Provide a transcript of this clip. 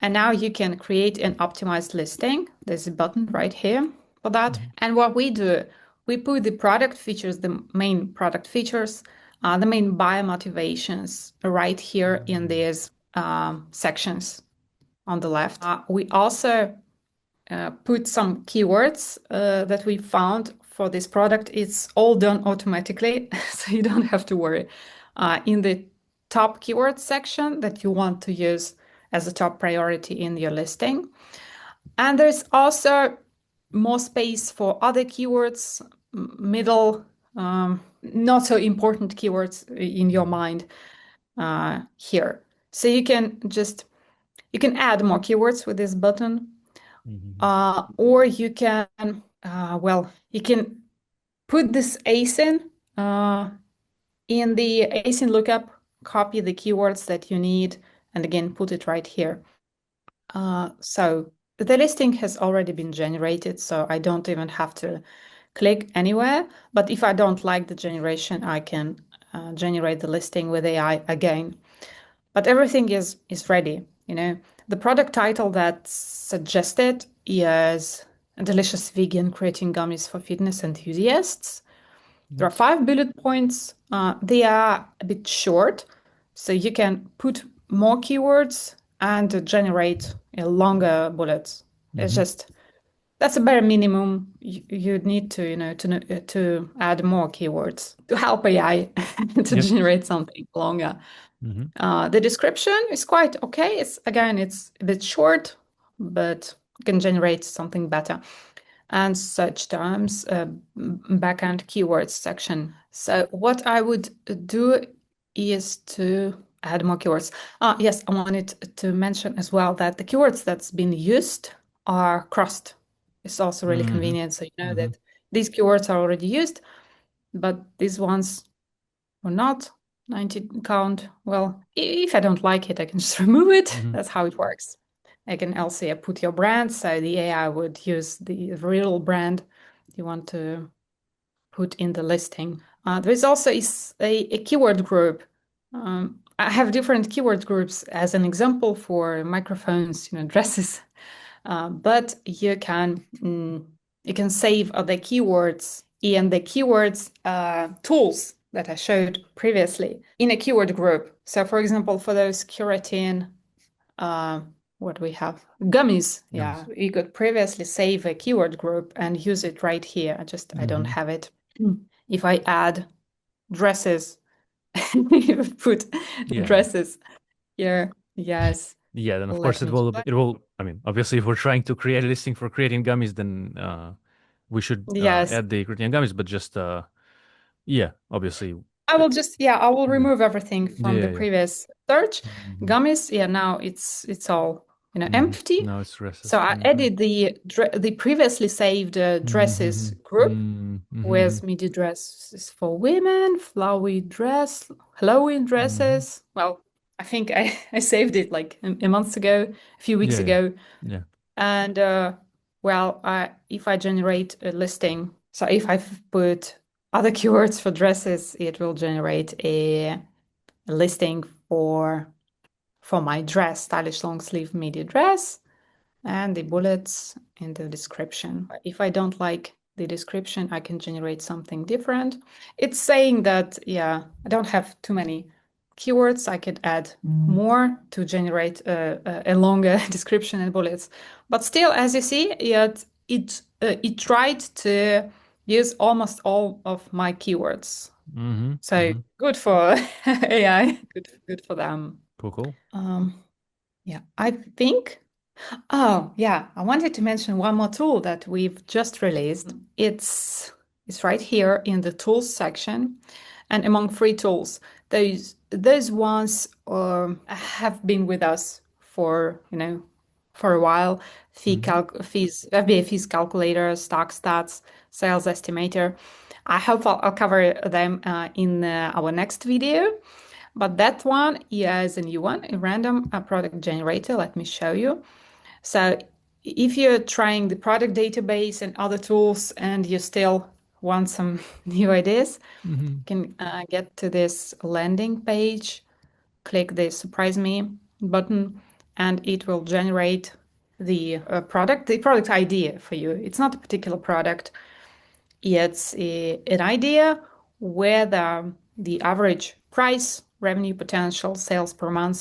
And now you can create an optimized listing. There's a button right here for that. And what we do, we put the product features, the main product features, the main buyer motivations right here in these sections on the left. We also put some keywords that we found for this product. It's all done automatically, so you don't have to worry. In the top keyword section that you want to use as a top priority in your listing. And there's also more space for other keywords, middle, not so important keywords in your mind here. So you can add more keywords with this button. Or you can, you can put this ASIN in the ASIN lookup, copy the keywords that you need, and again, put it right here. So the listing has already been generated, so I don't even have to click anywhere. But if I don't like the generation, I can generate the listing with AI again. But everything is ready, The product title that's suggested is Delicious Vegan Creatine Gummies for Fitness Enthusiasts. There are 5 bullet points. They are a bit short, so you can put more keywords and generate longer bullets. It's just that's a bare minimum. You need to, to add more keywords to help AI to generate something longer. The description is quite okay. It's a bit short, but you can generate something better. And search terms, backend keywords section. So what I would do is to add more keywords. Yes, I wanted to mention as well that the keywords that's been used are crossed. It's also really convenient. So you know that these keywords are already used, but these ones were not. 90 count. Well, if I don't like it, I can just remove it. That's how it works. I can also put your brand. So the AI would use the real brand you want to put in the listing. There's also a keyword group. I have different keyword groups as an example for microphones, dresses. But you can save other keywords in the keywords tools that I showed previously in a keyword group. So for example, for those keratin, what we have, gummies. Yeah, you could previously save a keyword group and use it right here. I don't have it. If I add dresses, put dresses here, yes. Yeah, then of course it will, I mean, obviously if we're trying to create a listing for creating gummies, then we should add the creatine gummies, but just, yeah, obviously. I will remove everything from the previous search. Gummies, now it's all, empty. Now it's dresses. So I added the previously saved dresses group with midi dresses for women, flowy dress, Halloween dresses. Well, I think I saved it like a month ago, a few weeks ago. Yeah. And if I generate a listing, so if I put other keywords for dresses, it will generate a listing for my dress, stylish long sleeve midi dress, and the bullets in the description. If I don't like the description, I can generate something different. It's saying that, I don't have too many keywords. I could add more to generate a longer description and bullets. But still, as you see, it tried to use almost all of my keywords. So good for AI, good for them. Cool. I think. Oh, yeah. I wanted to mention one more tool that we've just released. It's right here in the tools section. And among free tools, those ones have been with us for a while. FBA fees calculator, stock stats, sales estimator. I hope I'll cover them in our next video. But that one is a new one, a random product generator. Let me show you. So if you're trying the product database and other tools and you still want some new ideas, you can get to this landing page, click the Surprise Me button, and it will generate the product idea for you. It's not a particular product. It's an idea whether the average price, revenue potential, sales per month,